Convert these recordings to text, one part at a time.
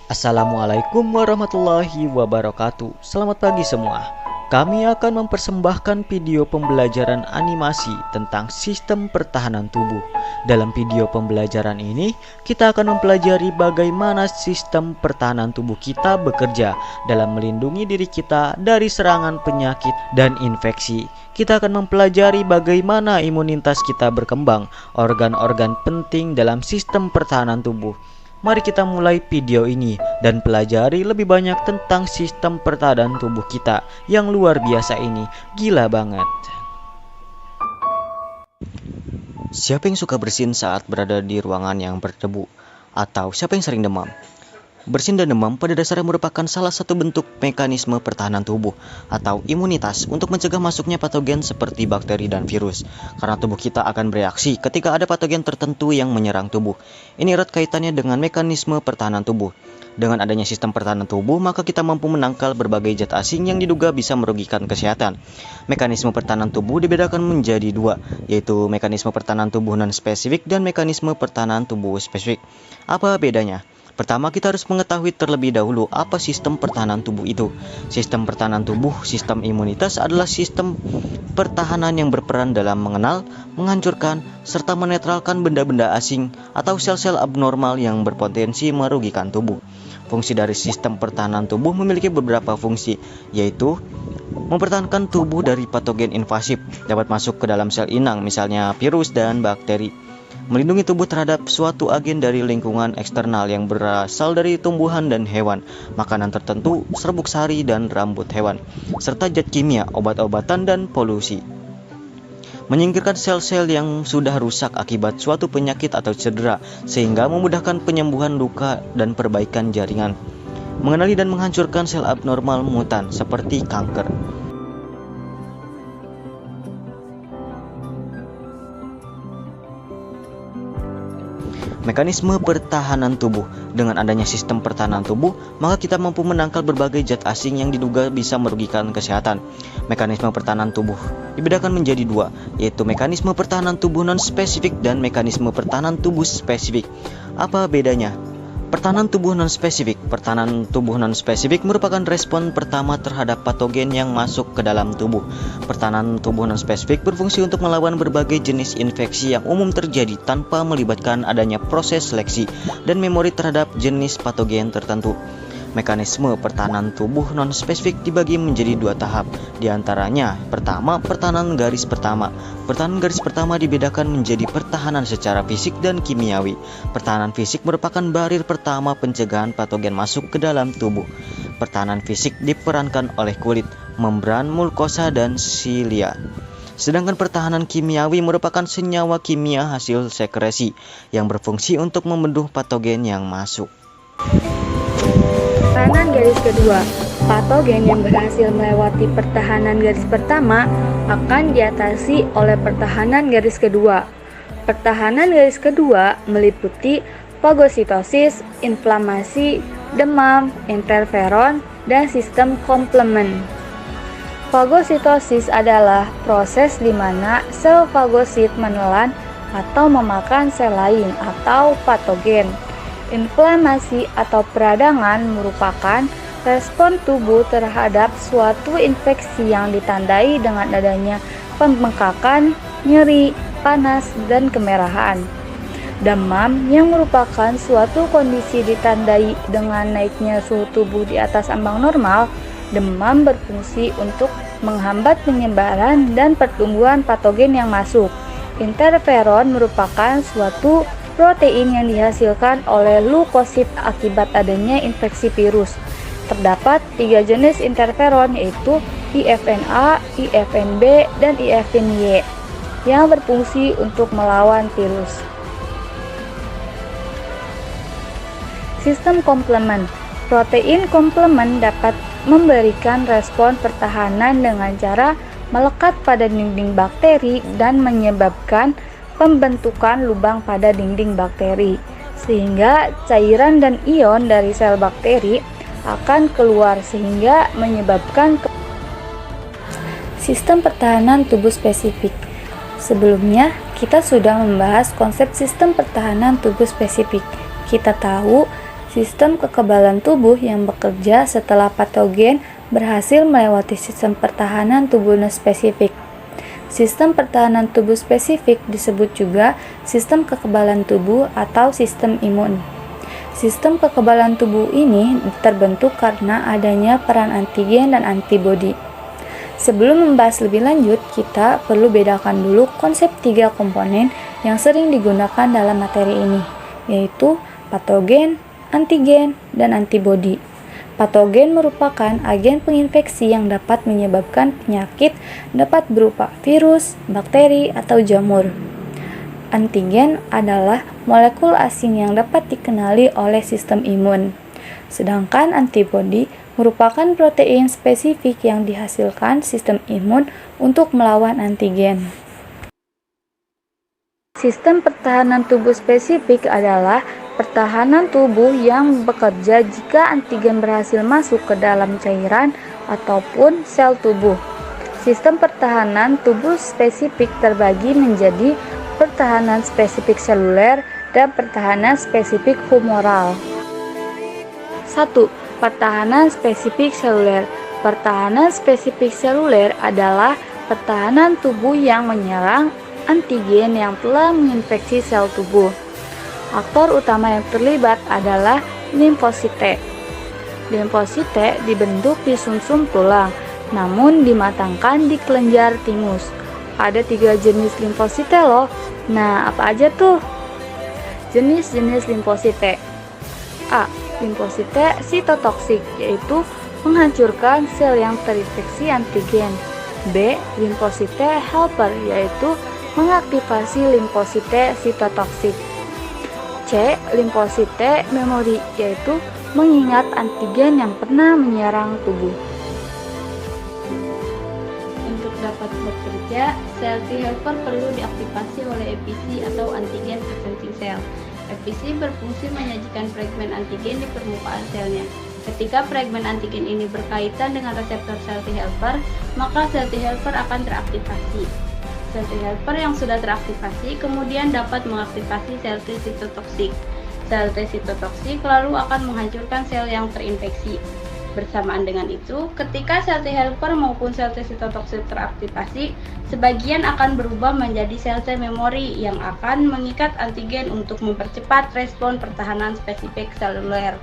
Assalamualaikum warahmatullahi wabarakatuh. Selamat pagi semua. Kami akan mempersembahkan video pembelajaran animasi tentang sistem pertahanan tubuh. Dalam video pembelajaran ini, kita akan mempelajari bagaimana sistem pertahanan tubuh kita bekerja dalam melindungi diri kita dari serangan penyakit dan infeksi. Kita akan mempelajari bagaimana imunitas kita berkembang, organ-organ penting dalam sistem pertahanan tubuh. Mari kita mulai video ini dan pelajari lebih banyak tentang sistem pertahanan tubuh kita yang luar biasa ini. Gila banget. Siapa yang suka bersin saat berada di ruangan yang berdebu? Atau siapa yang sering demam? Bersin dan demam pada dasarnya merupakan salah satu bentuk mekanisme pertahanan tubuh atau imunitas untuk mencegah masuknya patogen seperti bakteri dan virus. Karena tubuh kita akan bereaksi ketika ada patogen tertentu yang menyerang tubuh. Ini erat kaitannya dengan mekanisme pertahanan tubuh. Dengan adanya sistem pertahanan tubuh, maka kita mampu menangkal berbagai zat asing yang diduga bisa merugikan kesehatan. Mekanisme pertahanan tubuh dibedakan menjadi dua, yaitu mekanisme pertahanan tubuh non-spesifik dan mekanisme pertahanan tubuh spesifik. Apa bedanya? Pertama, kita harus mengetahui terlebih dahulu apa sistem pertahanan tubuh itu. Sistem pertahanan tubuh, sistem imunitas adalah sistem pertahanan yang berperan dalam mengenal, menghancurkan, serta menetralkan benda-benda asing atau sel-sel abnormal yang berpotensi merugikan tubuh. Fungsi dari sistem pertahanan tubuh memiliki beberapa fungsi, yaitu mempertahankan tubuh dari patogen invasif, dapat masuk ke dalam sel inang, misalnya virus dan bakteri. Melindungi tubuh terhadap suatu agen dari lingkungan eksternal yang berasal dari tumbuhan dan hewan, makanan tertentu, serbuk sari dan rambut hewan, serta zat kimia, obat-obatan dan polusi. Menyingkirkan sel-sel yang sudah rusak akibat suatu penyakit atau cedera, sehingga memudahkan penyembuhan luka dan perbaikan jaringan. Mengenali dan menghancurkan sel abnormal mutan seperti kanker. Mekanisme pertahanan tubuh. Dengan adanya sistem pertahanan tubuh, maka kita mampu menangkal berbagai zat asing yang diduga bisa merugikan kesehatan. Mekanisme pertahanan tubuh dibedakan menjadi dua, yaitu mekanisme pertahanan tubuh non-spesifik dan mekanisme pertahanan tubuh spesifik. Apa bedanya? Pertahanan tubuh non-spesifik. Pertahanan tubuh non-spesifik merupakan respon pertama terhadap patogen yang masuk ke dalam tubuh. Pertahanan tubuh non-spesifik berfungsi untuk melawan berbagai jenis infeksi yang umum terjadi tanpa melibatkan adanya proses seleksi dan memori terhadap jenis patogen tertentu. Mekanisme pertahanan tubuh non-spesifik dibagi menjadi dua tahap. Di antaranya, pertama, pertahanan garis pertama. Pertahanan garis pertama dibedakan menjadi pertahanan secara fisik dan kimiawi. Pertahanan fisik merupakan barir pertama pencegahan patogen masuk ke dalam tubuh. Pertahanan fisik diperankan oleh kulit, membran, mukosa, dan silia. Sedangkan pertahanan kimiawi merupakan senyawa kimia hasil sekresi yang berfungsi untuk membendung patogen yang masuk. Pertahanan garis kedua. Patogen yang berhasil melewati pertahanan garis pertama akan diatasi oleh pertahanan garis kedua. Pertahanan garis kedua meliputi fagositosis, inflamasi, demam, interferon, dan sistem komplement. Fagositosis adalah proses di mana sel fagosit menelan atau memakan sel lain atau patogen. Inflamasi atau peradangan merupakan respon tubuh terhadap suatu infeksi yang ditandai dengan adanya pembengkakan, nyeri, panas, dan kemerahan. Demam yang merupakan suatu kondisi ditandai dengan naiknya suhu tubuh di atas ambang normal. Demam berfungsi untuk menghambat penyebaran dan pertumbuhan patogen yang masuk. Interferon merupakan suatu protein yang dihasilkan oleh leukosit akibat adanya infeksi virus. Terdapat 3 jenis interferon, yaitu IFN A, IFN B, dan IFN Y yang berfungsi untuk melawan virus. Sistem komplement. Protein komplement dapat memberikan respon pertahanan dengan cara melekat pada dinding bakteri dan menyebabkan pembentukan lubang pada dinding bakteri, sehingga cairan dan ion dari sel bakteri akan keluar sehingga menyebabkan sistem pertahanan tubuh spesifik. Sebelumnya, kita sudah membahas konsep sistem pertahanan tubuh spesifik. Kita tahu sistem kekebalan tubuh yang bekerja setelah patogen berhasil melewati sistem pertahanan tubuh spesifik. Sistem pertahanan tubuh spesifik disebut juga sistem kekebalan tubuh atau sistem imun. Sistem kekebalan tubuh ini terbentuk karena adanya peran antigen dan antibodi. Sebelum membahas lebih lanjut, kita perlu bedakan dulu konsep 3 komponen yang sering digunakan dalam materi ini, yaitu patogen, antigen, dan antibodi. Patogen merupakan agen penginfeksi yang dapat menyebabkan penyakit, dapat berupa virus, bakteri, atau jamur. Antigen adalah molekul asing yang dapat dikenali oleh sistem imun. Sedangkan antibodi merupakan protein spesifik yang dihasilkan sistem imun untuk melawan antigen. Sistem pertahanan tubuh spesifik adalah pertahanan tubuh yang bekerja jika antigen berhasil masuk ke dalam cairan ataupun sel tubuh. Sistem pertahanan tubuh spesifik terbagi menjadi pertahanan spesifik seluler dan pertahanan spesifik humoral. 1. Pertahanan spesifik seluler. Pertahanan spesifik seluler adalah pertahanan tubuh yang menyerang antigen yang telah menginfeksi sel tubuh. Aktor utama yang terlibat adalah limfosite. Limfosite dibentuk di sumsum tulang, namun dimatangkan di kelenjar timus. Ada 3 jenis limfosite loh. Nah, apa aja tuh? Jenis-jenis limfosite. A. Limfosite sitotoksik, yaitu menghancurkan sel yang terinfeksi antigen. B. Limfosite helper, yaitu mengaktifasi limfosite sitotoksik. C. Limfosite memori, yaitu mengingat antigen yang pernah menyerang tubuh. Untuk dapat bekerja, sel T helper perlu diaktifasi oleh EPC atau antigen presenting cell. EPC berfungsi menyajikan fragmen antigen di permukaan selnya. Ketika fragmen antigen ini berkaitan dengan reseptor sel T helper, maka sel T helper akan teraktivasi. Sel T helper yang sudah teraktivasi kemudian dapat mengaktifasi sel T sitotoksik. Sel T sitotoksik lalu akan menghancurkan sel yang terinfeksi. Bersamaan dengan itu, ketika sel T helper maupun sel T sitotoksik teraktivasi, sebagian akan berubah menjadi sel T memori yang akan mengikat antigen untuk mempercepat respon pertahanan spesifik seluler.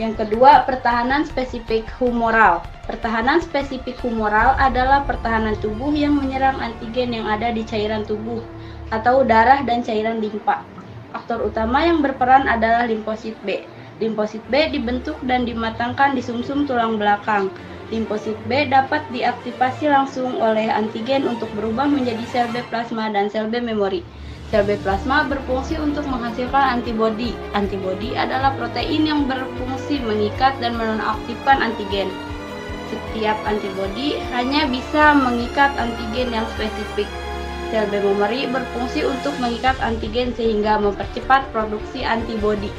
Yang kedua, pertahanan spesifik humoral. Pertahanan spesifik humoral adalah pertahanan tubuh yang menyerang antigen yang ada di cairan tubuh atau darah dan cairan limpa. Aktor utama yang berperan adalah limfosit B. Limfosit B dibentuk dan dimatangkan di sumsum tulang belakang. Limfosit B dapat diaktifasi langsung oleh antigen untuk berubah menjadi sel B plasma dan sel B memori. Sel B plasma berfungsi untuk menghasilkan antibodi. Antibodi adalah protein yang berfungsi mengikat dan menonaktifkan antigen. Setiap antibodi hanya bisa mengikat antigen yang spesifik. Sel B memori berfungsi untuk mengikat antigen sehingga mempercepat produksi antibodi.